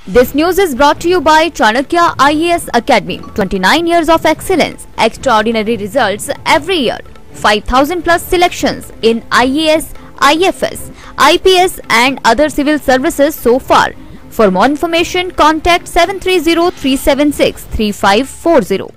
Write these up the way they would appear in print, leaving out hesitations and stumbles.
This news is brought to you by Chanakya IAS Academy. 29 years of excellence, extraordinary results every year. 5,000 plus selections in IAS, IFS, IPS and other civil services so far. For more information, contact 7303763540.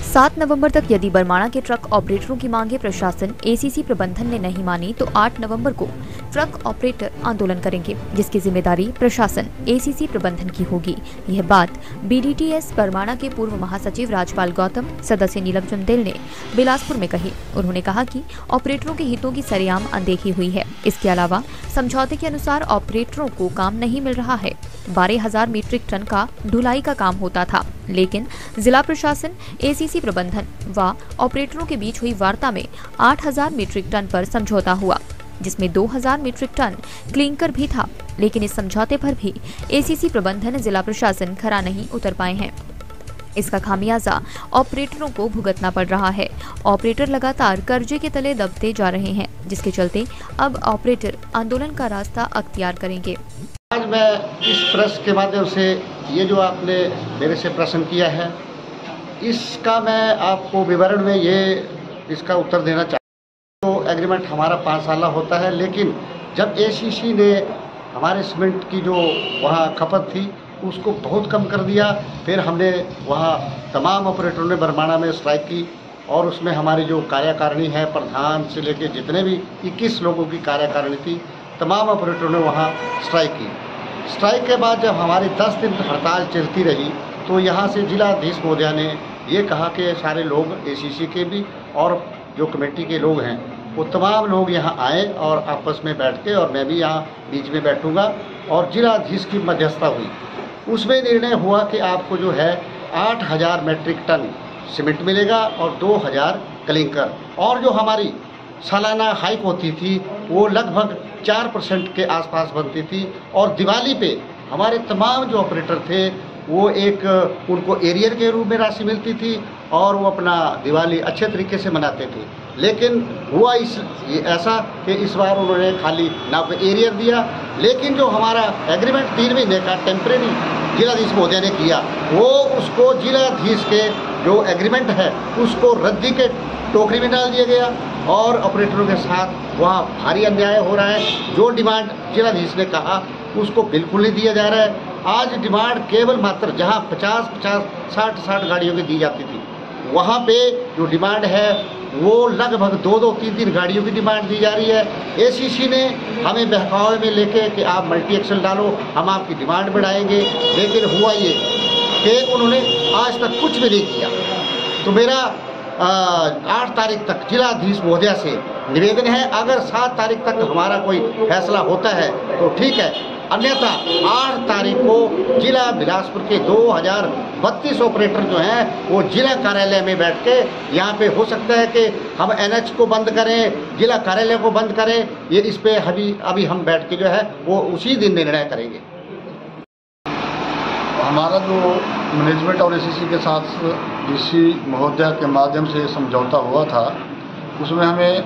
7 नवंबर तक यदि बरमाणा के truck ऑपरेटरों की मांगे प्रशासन ACC प्रबंधन ने नहीं मानी तो 8 नवंबर को ट्रक ऑपरेटर आंदोलन करेंगे, जिसकी जिम्मेदारी प्रशासन एसीसी प्रबंधन की होगी। यह बात बीडीटीएस बरमाणा के पूर्व महासचिव राजपाल गौतम, सदस्य नीलम चुंदेल ने बिलासपुर में कही। उन्होंने कहा कि ऑपरेटरों के हितों की सरेआम अनदेखी हुई है। इसके अलावा समझौते के अनुसार ऑपरेटरों को काम नहीं मिल रहा है। 12,000 मीट्रिक टन का ढुलाई का काम होता था, लेकिन जिला प्रशासन, एसीसी प्रबंधन व ऑपरेटरों के बीच हुई वार्ता में 8,000 मीट्रिक टन पर समझौता हुआ, जिसमें 2,000 मीट्रिक टन क्लिंकर भी था। लेकिन इस समझौते पर भी एसीसी प्रबंधन, जिला प्रशासन खरा नहीं उतर पाए हैं। इसका खामियाजा ऑपरेटरों को भुगतना पड़ रहा है। ऑपरेटर लगातार कर्जे के तले दबते जा रहे हैं, जिसके चलते अब ऑपरेटर आंदोलन का रास्ता अख्तियार करेंगे। आज मैं इस प्रेस के माध्यम से ये जो आपने मेरे से प्रश्न किया है, इसका मैं आपको विवरण में इसका उत्तर देना चाहता हूँ। तो एग्रीमेंट हमारा 5 साल होता है, लेकिन जब एसीसी ने हमारे सीमेंट की जो वहाँ खपत थी उसको बहुत कम कर दिया, फिर हमने वहाँ तमाम ऑपरेटरों ने बरमाणा में स्ट्राइक की और उसमें हमारी जो कार्यकारिणी है, प्रधान से लेकर जितने भी 21 लोगों की कार्यकारिणी थी, तमाम ऑपरेटरों ने वहाँ स्ट्राइक की। स्ट्राइक के बाद जब हमारी 10 दिन हड़ताल चलती रही तो यहाँ से जिलाधीश महोदया ने ये कहा कि सारे लोग एसीसी के भी और जो कमेटी के लोग हैं वो तमाम लोग यहाँ आए और आपस में बैठ के, और मैं भी यहाँ बीच में बैठूँगा, और जिलाधीश की मध्यस्थता हुई। उसमें निर्णय हुआ कि आपको जो है 8,000 मीट्रिक टन सीमेंट मिलेगा और 2,000 क्लिंकर, और जो हमारी सालाना हाइक होती थी वो लगभग 4% के आसपास बनती थी। और दिवाली पे हमारे तमाम जो ऑपरेटर थे वो उनको एरियर के रूप में राशि मिलती थी और वो अपना दिवाली अच्छे तरीके से मनाते थे। लेकिन हुआ ऐसा कि इस बार उन्होंने खाली ना को एरियर दिया, लेकिन जो हमारा एग्रीमेंट 3 महीने का टेम्परेरी जिलाधीश महोदय ने किया, वो उसको जिलाधीश के जो एग्रीमेंट है उसको रद्दी के टोकरी में डाल दिया गया और ऑपरेटरों के साथ वहाँ भारी अन्याय हो रहा है। जो डिमांड जिलाधीश ने कहा उसको बिल्कुल नहीं दिया जा रहा है। आज डिमांड केवल मात्र जहाँ 50-50, 60-60 गाड़ियों की दी जाती थी, वहाँ पे जो डिमांड है वो लगभग 2-2, 3-3 गाड़ियों की डिमांड दी जा रही है। एसीसी ने हमें बहकावे में लेके कि आप मल्टी एक्सल डालो, हम आपकी डिमांड बढ़ाएंगे, लेकिन हुआ ये कि उन्होंने आज तक कुछ भी नहीं किया। तो मेरा 8 तारीख तक जिलाधीश महोदया से निवेदन है, अगर 7 तारीख तक हमारा कोई फैसला होता है तो ठीक है, अन्यथा 8 तारीख को जिला बिलासपुर के 2032 ऑपरेटर जो हैं वो जिला कार्यालय में बैठ के, यहाँ पे हो सकता है कि हम एनएच को बंद करें, जिला कार्यालय को बंद करें। ये इस पे अभी हम बैठ के जो है वो उसी दिन निर्णय करेंगे। हमारा जो मैनेजमेंट और एसीसी के साथ डीसी महोदया के माध्यम से समझौता हुआ था, उसमें हमें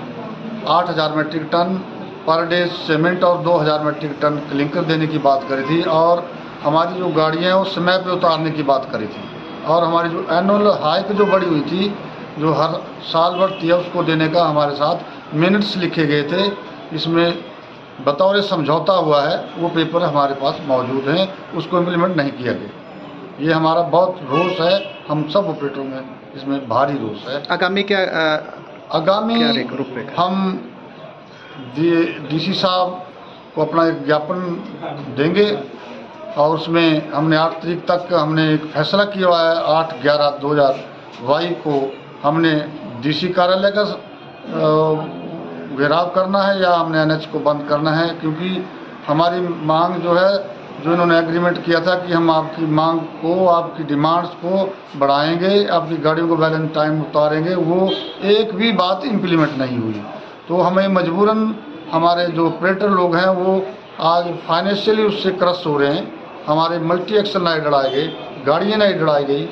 8,000 metric ton per day cement और 2,000 मीट्रिक टन क्लिंकर देने की बात करी थी, और हमारी जो गाड़ियाँ हैं वो समय पे उतारने की बात करी थी, और हमारी जो एनुअल हाइक जो बढ़ी हुई थी जो हर साल बढ़ती है उसको देने का हमारे साथ मिनट्स लिखे गए थे। इसमें बतौर समझौता हुआ है, वो पेपर हमारे पास मौजूद हैं, उसको इम्प्लीमेंट नहीं किया गया। ये हमारा बहुत रोष है, हम सब ऑपरेटरों में इसमें भारी रोष है। आगामी हम डीसी साहब को अपना एक ज्ञापन देंगे, और उसमें हमने 8 तारीख तक हमने एक फैसला किया हुआ है। 8/11/2022 को हमने डीसी कार्यालय का घेराव करना है या हमने एनएच को बंद करना है, क्योंकि हमारी मांग जो है, जो इन्होंने एग्रीमेंट किया था कि हम आपकी मांग को, आपकी डिमांड्स को बढ़ाएंगे, आपकी गाड़ियों को बैलेंस टाइम उतारेंगे, वो एक भी बात इम्प्लीमेंट नहीं हुई। तो हमें मजबूरन हमारे जो ऑपरेटर लोग हैं वो आज फाइनेंशियली उससे क्रश हो रहे हैं। हमारे मल्टी एक्सल नहीं डराए गए, गाड़ियाँ नहीं डराई गई,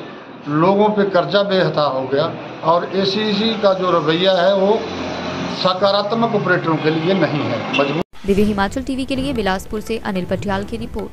लोगों पे कर्जा बेहता हो गया, और एसीसी का जो रवैया है वो सकारात्मक ऑपरेटरों के लिए नहीं है। दिव्य हिमाचल टीवी के लिए बिलासपुर से अनिल पटियाल की रिपोर्ट।